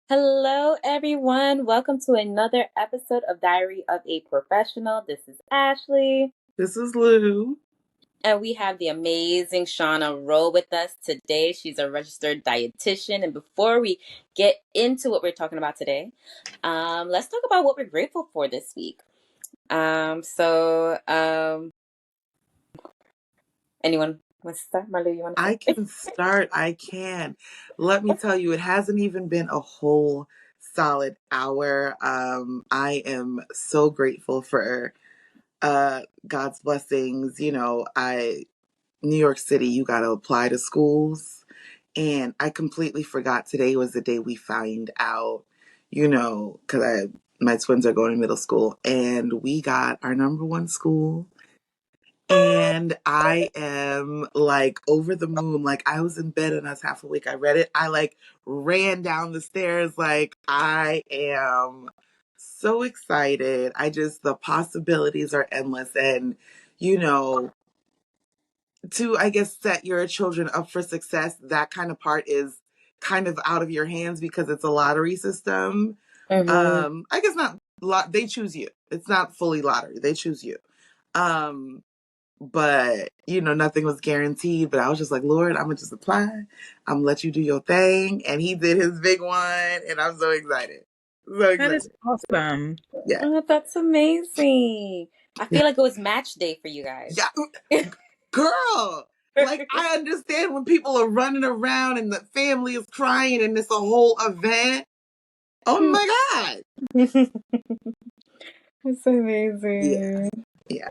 Hello, everyone. Welcome to another episode of Diary of a Professional. This is Ashley, This is Lou. and we have the amazing Shauna Rowe with us today. She's a registered dietitian. And before we get into what we're talking about today, let's talk about what we're grateful for this week. Anyone wants to start? Marlou, you want to I start? can start. I can. Let me tell you, it hasn't even been a whole solid hour. I am so grateful for God's blessings. New York City, you got to apply to schools. And I completely forgot today was the day we find out, because my twins are going to middle school, and we got our number one school. And I am like over the moon. Like I was in bed and I was half awake. I read it. I like ran down the stairs. Like I am so excited. The possibilities are endless. And, you know, to, I guess, set your children up for success, that kind of part is kind of out of your hands because it's a lottery system. Mm-hmm. I guess not, they choose you. It's not fully lottery. They choose you. Um, but nothing was guaranteed. But I was just like, Lord, I'm gonna just apply. I'm gonna let you do your thing. And he did his big one, and I'm so excited. So That excited. is awesome. Yeah. Oh, that's amazing. I Yeah. feel like it was match day for you guys. Yeah. Girl. Like I understand when people are running around and the family is crying and it's a whole event. Oh my God. It's amazing. Yeah. Yeah.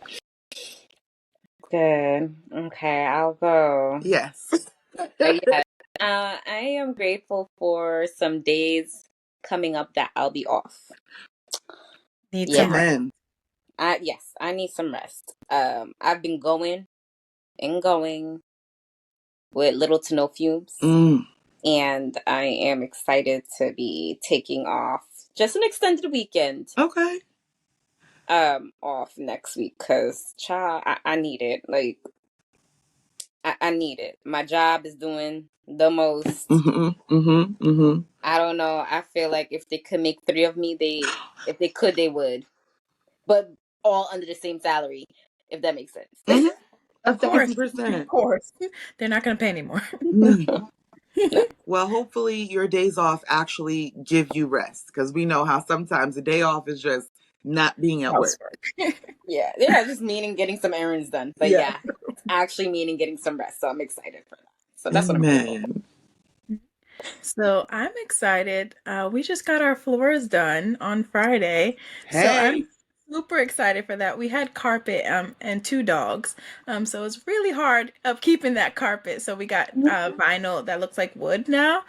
Good. Okay, I'll go. Yes. Yeah. I am grateful for some days coming up that I'll be off. Need Yeah. some rest. Amen. Yes, I need some rest. I've been going and going with little to no fumes, Mm. and I am excited to be taking off just an extended weekend Okay. off next week because child, I need it. Like I need it. My job is doing the most. Mm-hmm. Mm-hmm. Mm-hmm. I don't know. I feel like if they could make three of me, if they could, they would. But all under the same salary, if that makes sense. Mm-hmm. Of course. Of 1,000%. course. They're not going to pay anymore. Mm. No. Well, hopefully your days off actually give you rest because we know how sometimes a day off is just not being at work. Housework. Yeah, just meaning getting some errands done. But Yeah. yeah, it's actually meaning getting some rest. So I'm excited for that. So that's what I'm grateful for. Amen. So I'm excited. We just got our floors done on Friday. So Hey. I'm super excited for that. We had carpet and two dogs. So it's really hard of keeping that carpet. So we got vinyl that looks like wood now.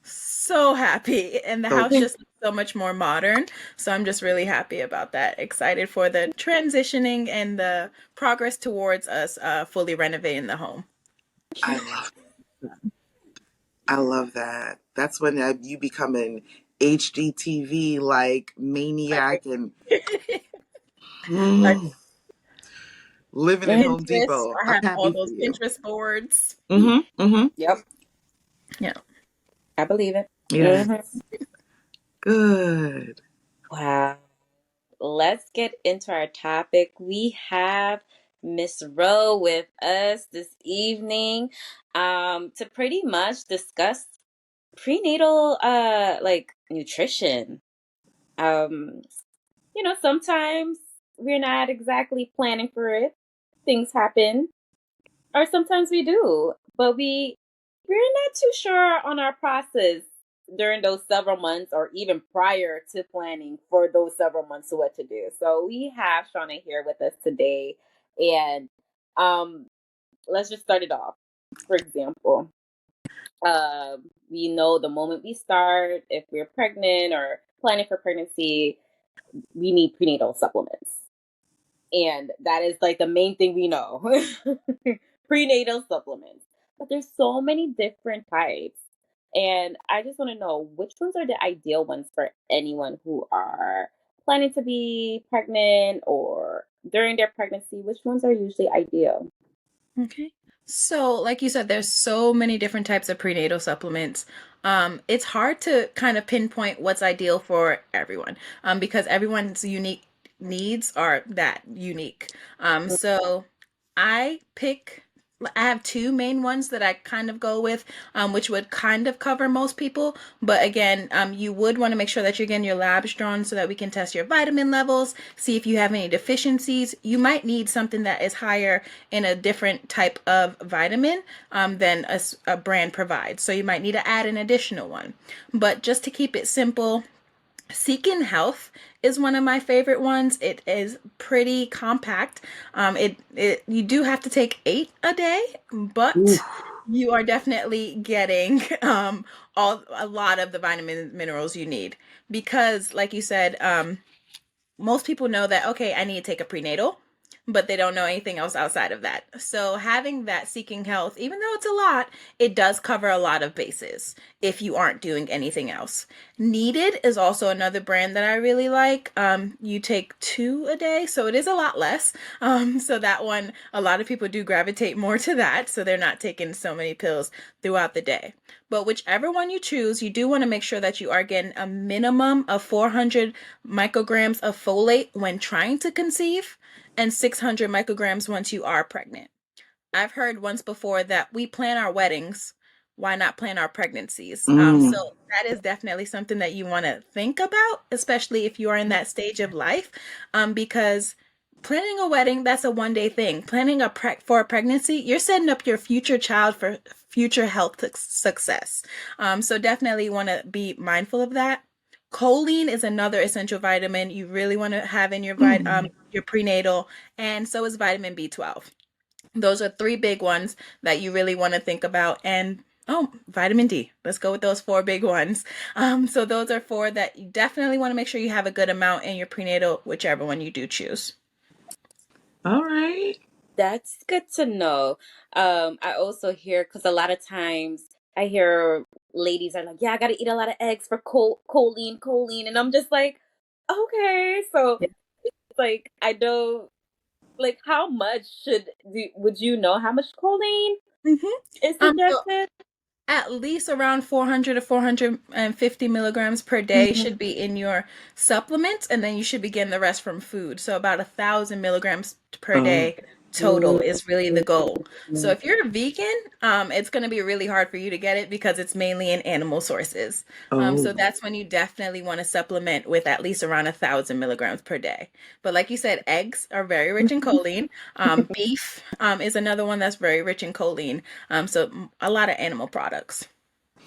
So happy. And the So house just looks so much more modern. So I'm just really happy about that. Excited for the transitioning and the progress towards us fully renovating the home. I love I love that. That's when you become an HGTV like maniac and Like living in Home Pinterest. Depot. I I'm have all happy for those you. Pinterest boards. Mm-hmm. Mm-hmm. Yep, Yeah. I believe it. Yeah. Hmm. Good. Wow. Let's get into our topic. We have Miss Rowe with us this evening to pretty much discuss prenatal like nutrition. Um sometimes we're not exactly planning for it. Things happen, or sometimes we do, but we're not too sure on our process during those several months or even prior to planning for those several months of what to do. So we have Shauna here with us today, and um let's just start it off. For example, we know the moment we start, if we're pregnant or planning for pregnancy, we need prenatal supplements. And that is like the main thing we know. Prenatal supplements. But there's so many different types. And I just want to know which ones are the ideal ones for anyone who are planning to be pregnant or during their pregnancy. Which ones are usually ideal? Okay. So, like you said, there's so many different types of prenatal supplements. It's hard to kind of pinpoint what's ideal for everyone, because everyone's unique needs are that unique. So I pick, I have two main ones that I kind of go with, which would kind of cover most people. But again, you would want to make sure that you're getting your labs drawn so that we can test your vitamin levels, see if you have any deficiencies. You might need something that is higher in a different type of vitamin than a brand provides. So you might need to add an additional one. But just to keep it simple, Seeking Health is one of my favorite ones. It is pretty compact. It you do have to take 8 a day, but Oof. you are definitely getting all a lot of the vitamin minerals you need because, like you said, most people know that, okay, I need to take a prenatal, but they don't know anything else outside of that. So having that Seeking Health, even though it's a lot, it does cover a lot of bases if you aren't doing anything else. Needed is also another brand that I really like. You take 2 a day, so it is a lot less. So that one, a lot of people do gravitate more to that, so they're not taking so many pills throughout the day. But whichever one you choose, you do want to make sure that you are getting a minimum of 400 micrograms of folate when trying to conceive and 600 micrograms once you are pregnant. I've heard once before that we plan our weddings. Why not plan our pregnancies? So Mm. that is definitely something that you want to think about, especially if you are in that stage of life, because planning a wedding, that's a 1 day thing. Planning for a pregnancy, you're setting up your future child for future health success. So definitely want to be mindful of that. Choline is another essential vitamin you really want to have in Mm. your prenatal, and so is vitamin B12. Those are three big ones that you really want to think about. And oh, vitamin D. Let's go with those four big ones. So those are four that you definitely want to make sure you have a good amount in your prenatal, whichever one you do choose. All right. That's good to know. I also hear because a lot of times I hear ladies are like, "Yeah, I got to eat a lot of eggs for choline, choline," and I'm just like, "Okay." So it's like I don't like how much would you know how much choline Mm-hmm. is So suggested? at least around 400 to 450 milligrams per day Mhm. should be in your supplements, and then you should be getting the rest from food. So about 1,000 milligrams per Oh. day total is really the goal. So if you're a vegan, it's going to be really hard for you to get it because it's mainly in animal sources. So Oh. that's when you definitely want to supplement with at least around 1,000 milligrams per day. But like you said, eggs are very rich in choline. Beef is another one that's very rich in choline. So a lot of animal products.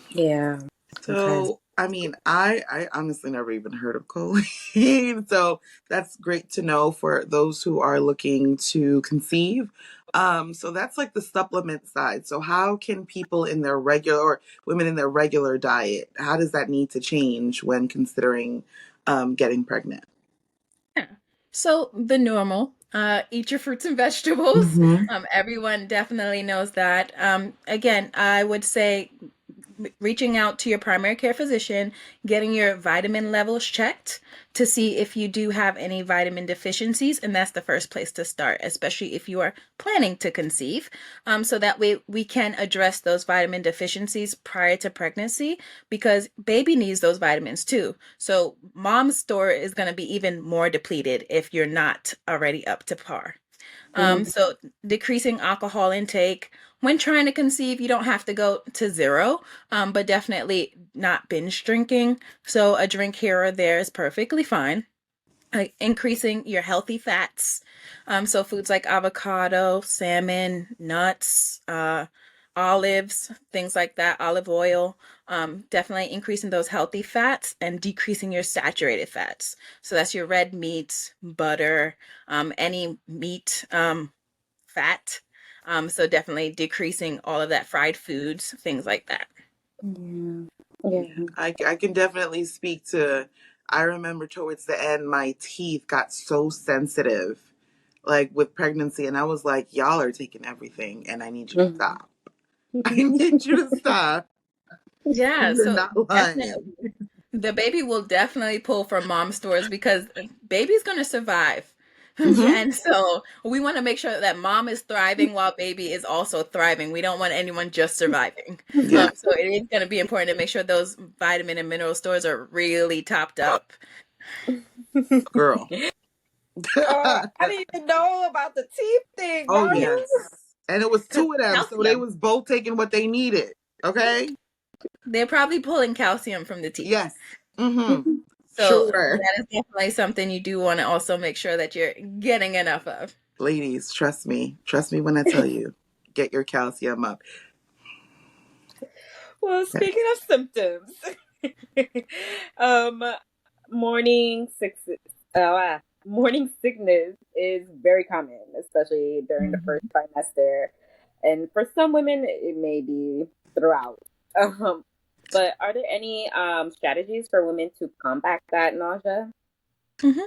Yeah. Okay. So, I mean, I honestly never even heard of choline. So that's great to know for those who are looking to conceive. So that's like the supplement side. So how can people in their regular or women in their regular diet, how does that need to change when considering getting pregnant? Yeah. So the normal, eat your fruits and vegetables. Mm-hmm. Everyone definitely knows that. Again, I would say reaching out to your primary care physician, getting your vitamin levels checked to see if you do have any vitamin deficiencies. And that's the first place to start, especially if you are planning to conceive. So that way we can address those vitamin deficiencies prior to pregnancy because baby needs those vitamins too. So mom's store is going to be even more depleted if you're not already up to par. So decreasing alcohol intake. When trying to conceive, you don't have to go to zero, but definitely not binge drinking. So a drink here or there is perfectly fine. Increasing your healthy fats. So foods like avocado, salmon, nuts, olives, things like that, olive oil. Definitely increasing those healthy fats and decreasing your saturated fats. So that's your red meats, butter, any meat, fat. So definitely decreasing all of that fried foods, things like that. Yeah. Yeah, Yeah. I can definitely speak to. I remember towards the end, my teeth got so sensitive, like with pregnancy, and I was like, "Y'all are taking everything, and I need you to Mhm. stop. I need you to stop. Yeah, You're so not definitely lying." the baby will definitely pull from mom stores because baby's gonna survive. Mm-hmm. And so we want to make sure that mom is thriving while baby is also thriving. We don't want anyone just surviving. Yeah, So it is going to be important to make sure those vitamin and mineral stores are really topped up. girl. Oh, I didn't even know about the teeth thing, Oh Yeah, yes. And it was because two of them, so they calcium. was both taking what they needed. Okay? They're probably pulling calcium from the teeth. Yes. Mm-hmm. So Sure. that is definitely something you do want to also make sure that you're getting enough of. Ladies, trust me. Trust me when I tell you. Get your calcium up. Well, Okay. speaking of symptoms, um, morning sickness, morning sickness is very common, especially during the first Mhm. trimester, and for some women, it may be throughout. Um, but are there any strategies for women to combat that nausea? Mhm.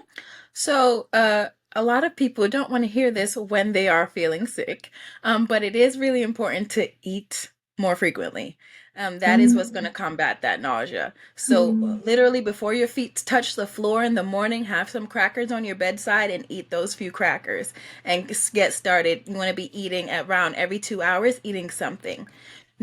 So, a lot of people don't want to hear this when they are feeling sick, but it is really important to eat more frequently. That is what's going to combat that nausea. So, literally, before your feet touch the floor in the morning, have some crackers on your bedside and eat those few crackers and get started. You want to be eating at around every 2 hours, eating something.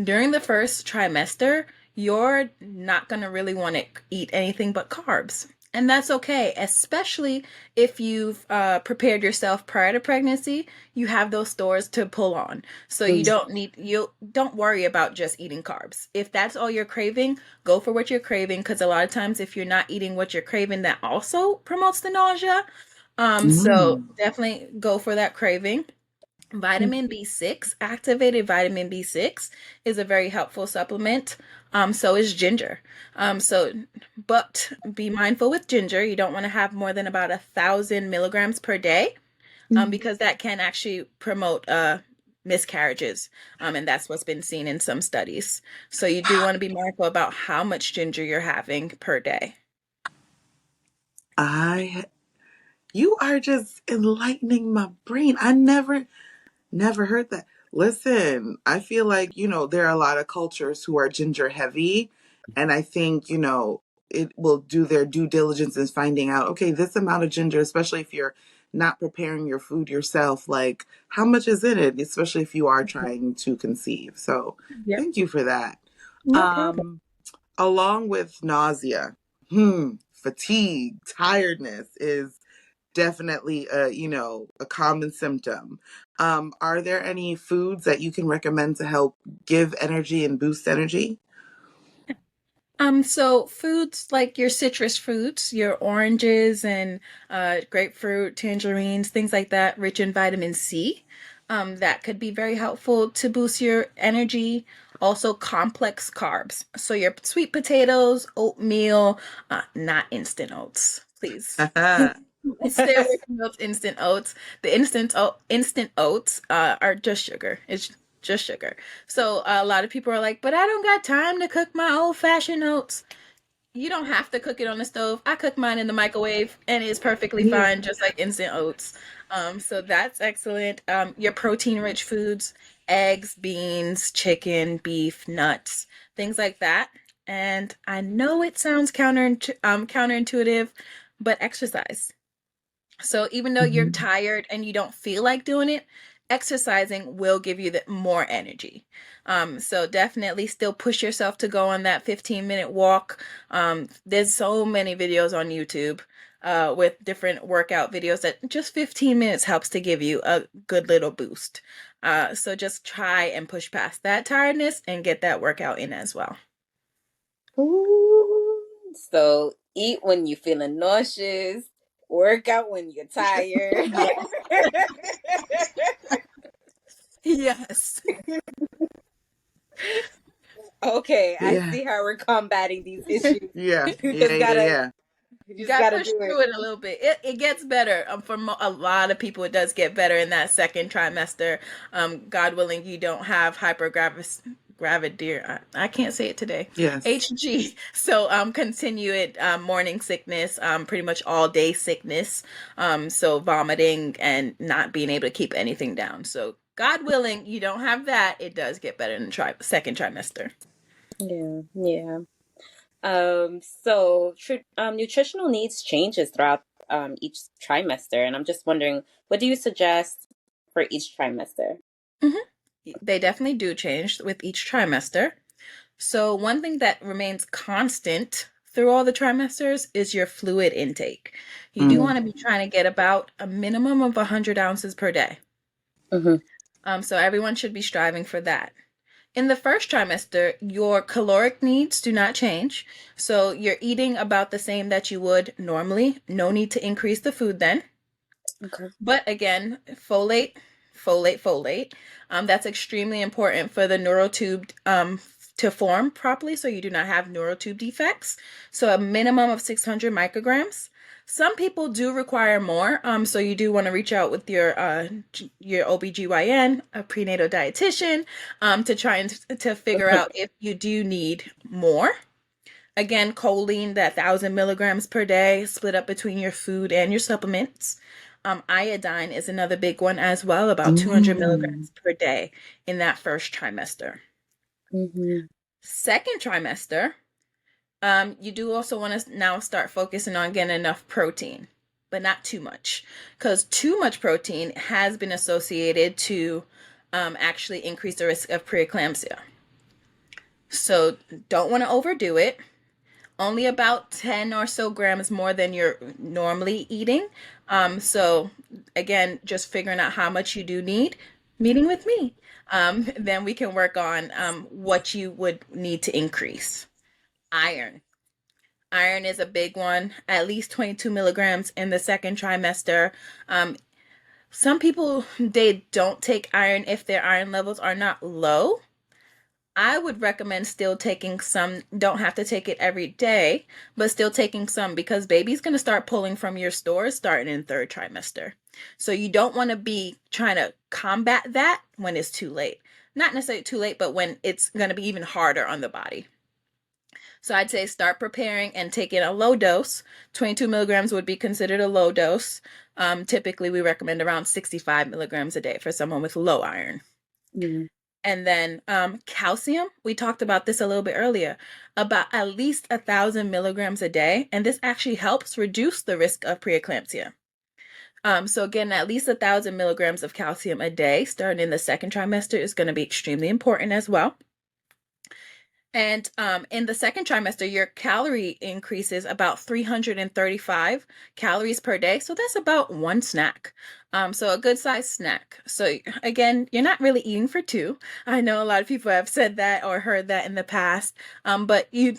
During the first trimester, you're not going to really want to eat anything but carbs. And that's okay, especially if you've prepared yourself prior to pregnancy. You have those stores to pull on, so you don't worry about just eating carbs. If that's all you're craving, go for what you're craving. Because a lot of times, if you're not eating what you're craving, that also promotes the nausea. So Mm. definitely go for that craving. Vitamin B6, activated vitamin B6 is a very helpful supplement. So is ginger. But be mindful with ginger. You don't want to have more than about 1,000 milligrams per day, because that can actually promote miscarriages. And that's what's been seen in some studies. So you do want to be mindful about how much ginger you're having per day. I you are just enlightening my brain. I never heard that. Listen, I feel like, there are a lot of cultures who are ginger heavy. And I think, it will do their due diligence in finding out, okay, this amount of ginger, especially if you're not preparing your food yourself, like how much is in it, especially if you are trying to conceive. So Yep. thank you for that. No problem. Um, Along with nausea, fatigue, tiredness is definitely a common symptom. Are there any foods that you can recommend to help give energy and boost energy? So foods like your citrus fruits, your oranges and grapefruit, tangerines, things like that, rich in vitamin C, that could be very helpful to boost your energy. Also, complex carbs. So your sweet potatoes, oatmeal, not instant oats, please. Stay away from those instant oats. The instant oats are just sugar. It's just sugar. So a lot of people are like, but I don't got time to cook my old fashioned oats. You don't have to cook it on the stove. I cook mine in the microwave and it's perfectly Yeah. fine, just like instant oats. So that's excellent. Your protein rich foods, eggs, beans, chicken, beef, nuts, things like that. And I know it sounds counterintuitive, but exercise. So even though you're Mhm. tired and you don't feel like doing it, exercising will give you the more energy. So definitely still push yourself to go on that 15-minute walk. There's so many videos on YouTube with different workout videos that just 15 minutes helps to give you a good little boost. So just try and push past that tiredness and get that workout in as well. Ooh. So eat when you're feeling nauseous, work out when you're tired. Yes. Yes. Okay, I Yeah. see how we're combating these issues. Yeah. You Yeah. just Yeah. gotta, Yeah. you You just gotta gotta push do through it. it a little bit. It gets better. For a lot of people, it does get better in that second trimester. God willing, you don't have hypergravideer. I can't say it today. Yes. HG. So continue it. Morning sickness. Pretty much all day sickness. So vomiting and not being able to keep anything down. So God willing, you don't have that. It does get better in the second trimester. Yeah, yeah. So nutritional needs changes throughout each trimester. And I'm just wondering, what do you suggest for each trimester? They definitely do change with each trimester. So, one thing that remains constant through all the trimesters is your fluid intake. You do Mm. want to be trying to get about a minimum of 100 ounces per day. Mm-hmm. So, everyone should be striving for that. In the first trimester, your caloric needs do not change. So, you're eating about the same that you would normally. No need to increase the food then. Okay. But again, folate. That's extremely important for the neural tube to form properly so you do not have neural tube defects. So a minimum of 600 micrograms. Some people do require more, so you do want to reach out with your OBGYN, a prenatal dietitian, to try and to figure out if you do need more. Again, choline, that 1,000 milligrams per day, split up between your food and your supplements. Iodine is another big one as well, about 200 Mm. milligrams per day in that first trimester. Mm-hmm. Second trimester, you do also want to now start focusing on getting enough protein, but not too much, because too much protein has been associated to actually increase the risk of preeclampsia. So don't want to overdo it. Only about 10 or so grams more than you're normally eating. So again, just figuring out how much you do need, meeting with me. Then we can work on what you would need to increase. Iron. Iron is a big one, at least 22 milligrams in the second trimester. Some people, they don't take iron if their iron levels are not low. I would recommend still taking some. Don't have to take it every day, but still taking some because baby's going to start pulling from your stores starting in third trimester. So you don't want to be trying to combat that when it's too late. Not necessarily too late, but when it's going to be even harder on the body. So I'd say start preparing and take in a low dose. 22 milligrams would be considered a low dose. Typically, we recommend around 65 milligrams a day for someone with low iron. Mm-hmm. And then calcium, we talked about this a little bit earlier, about at least 1,000 milligrams a day. And this actually helps reduce the risk of preeclampsia. So again, at least 1,000 milligrams of calcium a day starting in the second trimester is going to be extremely important as well. And in the second trimester, your calorie increases about 335 calories per day. So that's about one snack. So a good sized snack. So again, you're not really eating for two. I know a lot of people have said that or heard that in the past. But you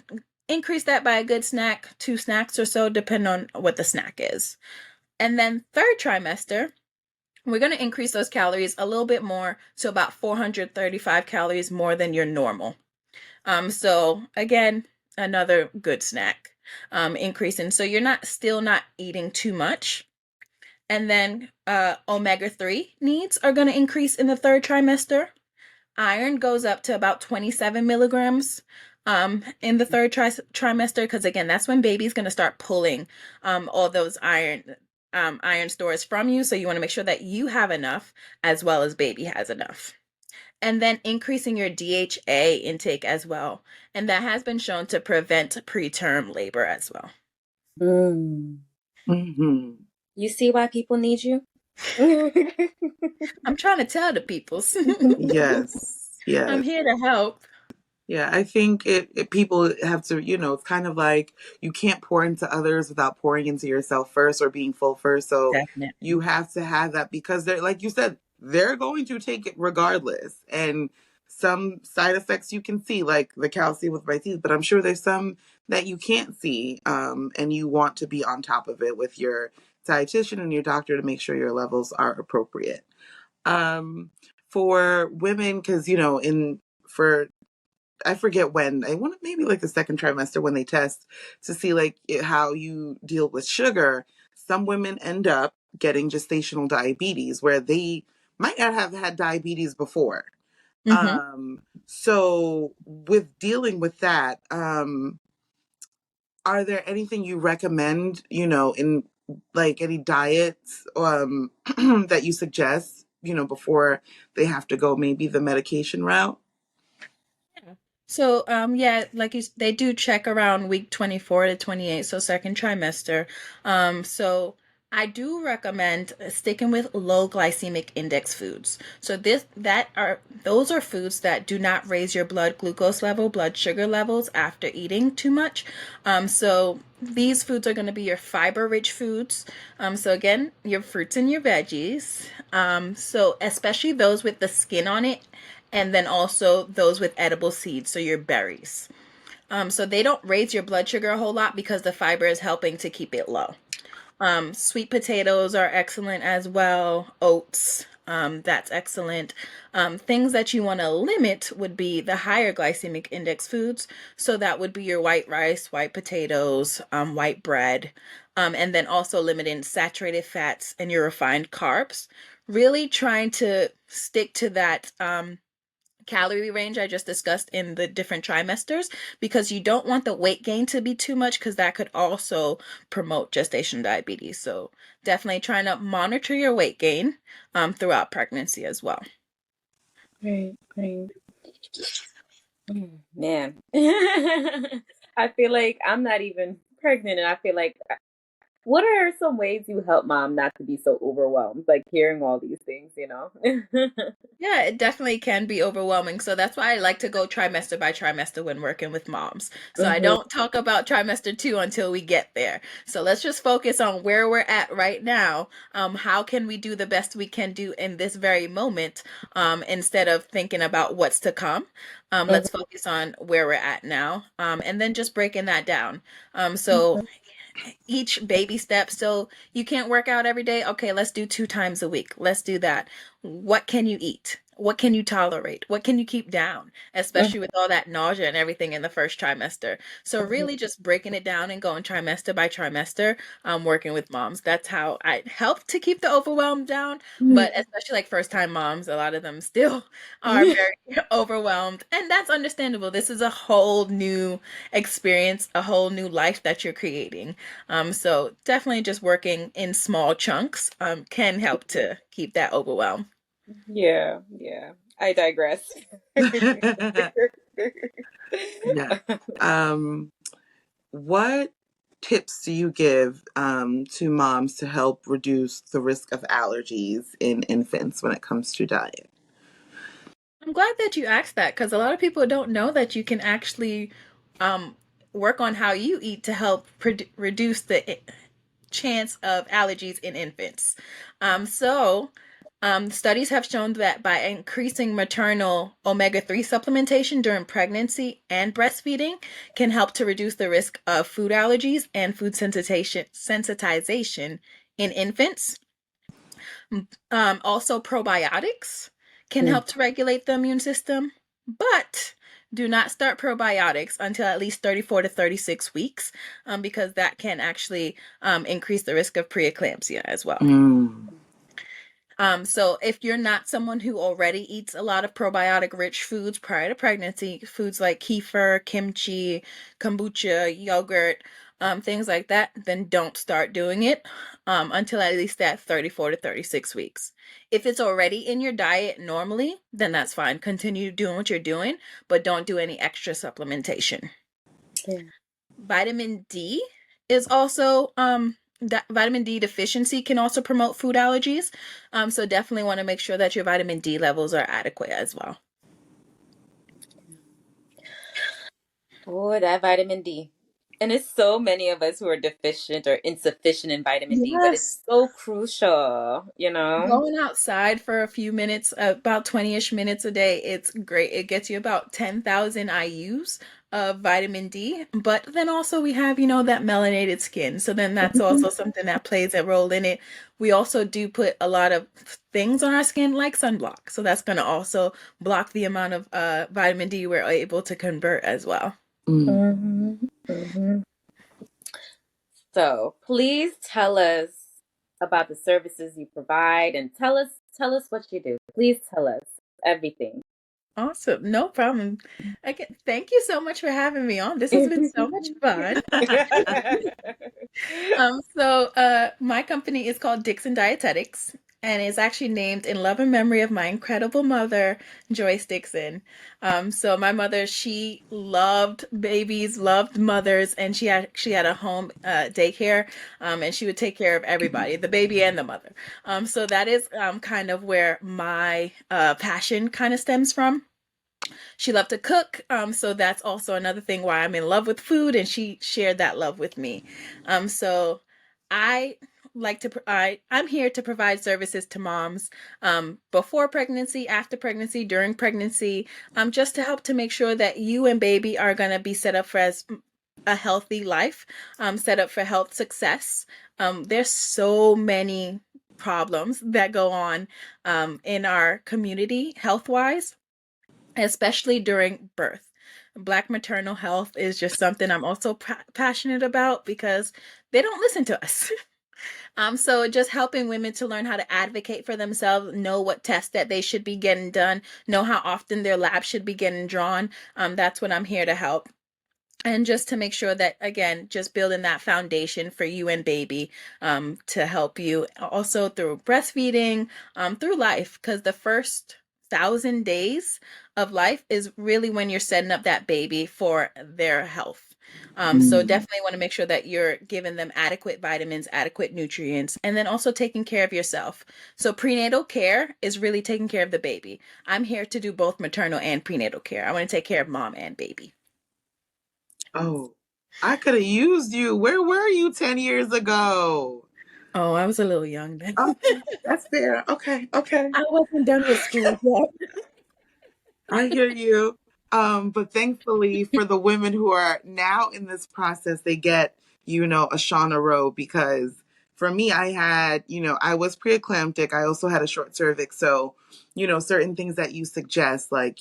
increase that by a good snack, two snacks or so, depending on what the snack is. And then third trimester, we're going to increase those calories a little bit more to about 435 calories more than your normal. So again, another good snack, increasing. So you're still not eating too much. And then omega-3 needs are going to increase in the third trimester. Iron goes up to about 27 milligrams in the third trimester, because again, that's when baby's going to start pulling all those iron stores from you. So you want to make sure that you have enough as well as baby has enough. And then increasing your DHA intake as well. And that has been shown to prevent preterm labor as well. Mm. Mm-hmm. You see why people need you? I'm trying to tell the peoples. Yes. I'm Yes. here to help. Yeah, I think people have to, it's kind of like you can't pour into others without pouring into yourself first or being full first. So Definitely. you have to have that because they're, like you said, they're going to take it regardless. And some side effects you can see, like the calcium with my teeth, but I'm sure there's some that you can't see. And you want to be on top of it with your dietitian and your doctor to make sure your levels are appropriate. For women, because, for I forget when, I want maybe like the second trimester when they test to see like how you deal with sugar. Some women end up getting gestational diabetes where they might not have had diabetes before. Mm-hmm. So with dealing with that, are there anything you recommend, in like any diets that you suggest, before they have to go maybe the medication route? Yeah. So, yeah, they do check around week 24 to 28, so second trimester. So I do recommend sticking with low glycemic index foods. So those are foods that do not raise your blood glucose level, blood sugar levels after eating too much. So these foods are going to be your fiber-rich foods. So again, your fruits and your veggies. So especially those with the skin on it, and then also those with edible seeds, so your berries. So they don't raise your blood sugar a whole lot because the fiber is helping to keep it low. Sweet potatoes are excellent as well. Oats, that's excellent. Things that you want to limit would be the higher glycemic index foods. So that would be your white rice, white potatoes, white bread, and then also limiting saturated fats and your refined carbs. Really trying to stick to that calorie range I just discussed in the different trimesters, because you don't want the weight gain to be too much, because that could also promote gestational diabetes. So definitely trying to monitor your weight gain throughout pregnancy as well. Great, great. Man. I feel like I'm not even pregnant, and I feel like what are some ways you help mom not to be so overwhelmed, like hearing all these things, you know? Yeah, it definitely can be overwhelming. So that's why I like to go trimester by trimester when working with moms. So I Hmm. don't talk about trimester two until we get there. So let's just focus on where we're at right now. How can we do the best we can do in this very moment, instead of thinking about what's to come? Let's focus on where we're at now, and then just breaking that down. So each baby step. So you can't work out every day. Okay, let's do 2 times a week. Let's do that. What can you eat? What can you tolerate? What can you keep down? Especially with all that nausea and everything in the first trimester. So really just breaking it down and going trimester by trimester, working with moms. That's how I help to keep the overwhelm down. But especially like first time moms, a lot of them still are very overwhelmed. And that's understandable. This is a whole new experience, a whole new life that you're creating. So definitely just working in small chunks can help to keep that overwhelm. Yeah, yeah. I digress. Yeah. Um, what tips do you give to moms to help reduce the risk of allergies in infants when it comes to diet? I'm glad that you asked that, because a lot of people don't know that you can actually um, work on how you eat to help reduce the chance of allergies in infants. Studies have shown that by increasing maternal omega-3 supplementation during pregnancy and breastfeeding can help to reduce the risk of food allergies and food sensitization in infants. Also, probiotics can help to regulate the immune system, but do not start probiotics until at least 34 to 36 weeks, because that can actually increase the risk of preeclampsia as well. Mm. So if you're not someone who already eats a lot of probiotic rich foods prior to pregnancy, foods like kefir, kimchi, kombucha, yogurt, things like that, then don't start doing it until at least that 34 to 36 weeks. If it's already in your diet normally, then that's fine. Continue doing what you're doing, but don't do any extra supplementation. Yeah. Vitamin D is also that vitamin D deficiency can also promote food allergies. So definitely want to make sure that your vitamin D levels are adequate as well. Oh, that vitamin D. And it's so many of us who are deficient or insufficient in vitamin D, but it's Yes. so crucial, you know? Going outside for a few minutes, about 20-ish minutes a day, it's great. It gets you about 10,000 IUs of vitamin D. But then also we have, that melanated skin. So then that's also something that plays a role in it. We also do put a lot of things on our skin like sunblock. So that's going to also block the amount of vitamin D we're able to convert as well. Mm. Hmm. Hmm. So please tell us about the services you provide and tell us what you do. Please tell us everything. Awesome. No problem. Again, thank you so much for having me on. This has been so much fun. My company is called Dixon Dietetics. And it's actually named in love and memory of my incredible mother, Joyce Dixon. So my mother, she loved babies, loved mothers, and she had a home daycare, and she would take care of everybody, the baby and the mother. So that is kind of where my passion kind of stems from. She loved to cook, so that's also another thing why I'm in love with food, and she shared that love with me. So I I'm here to provide services to moms before pregnancy, after pregnancy, during pregnancy, just to help to make sure that you and baby are going to be set up for as a healthy life, set up for health success. There's so many problems that go on in our community health wise, especially during birth. Black maternal health is just something I'm also passionate about because they don't listen to us. So just helping women to learn how to advocate for themselves, know what tests that they should be getting done, know how often their lab should be getting drawn. That's what I'm here to help. And just to make sure that, again, just building that foundation for you and baby, to help you also through breastfeeding, through life, because the first 1,000 days of life is really when you're setting up that baby for their health. So definitely want to make sure that you're giving them adequate vitamins, adequate nutrients, and then also taking care of yourself. So prenatal care is really taking care of the baby. I'm here to do both maternal and prenatal care. I want to take care of mom and baby. Oh, I could have used you. Where were you 10 years ago? Oh, I was a little young then. Okay, that's fair. Okay, okay. I wasn't done with school yet. I hear you. But thankfully for the women who are now in this process, they get, a Shauna Rowe because for me, I had, I was preeclamptic. I also had a short cervix. So, certain things that you suggest, like,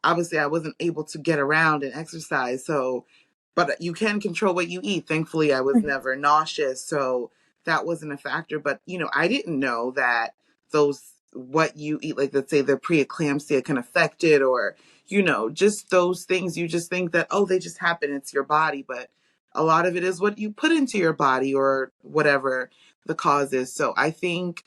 obviously I wasn't able to get around and exercise. So, but you can control what you eat. Thankfully, I was never nauseous. So that wasn't a factor. But, I didn't know that those what you eat, like let's say the preeclampsia can affect it, or just those things. You just think that, oh, they just happen, it's your body, but a lot of it is what you put into your body or whatever the cause is. So I think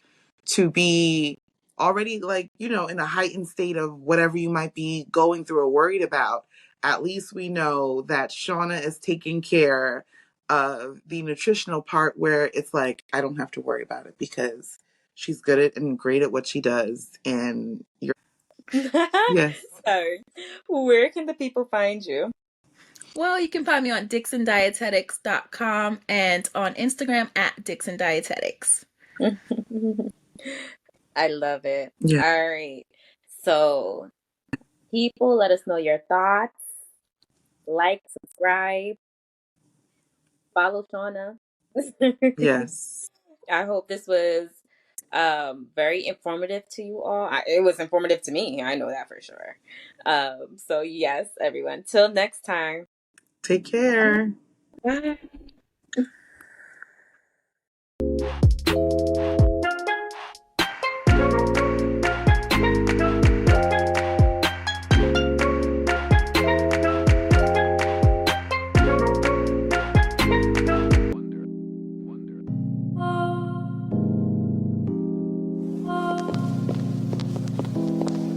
to be already like in a heightened state of whatever you might be going through or worried about, at least we know that Shauna is taking care of the nutritional part where it's like I don't have to worry about it because she's good at and great at what she does. And you're yes, So, where can the people find you? Well, you can find me on DixonDietetics.com and on Instagram at DixonDietetics. I love it. yeah, All right. So, people, let us know your thoughts. Like, subscribe, follow Shauna. yes. I hope this was very informative to you all. It was informative to me. I know that for sure. So yes, everyone. Till next time. Take care. Bye.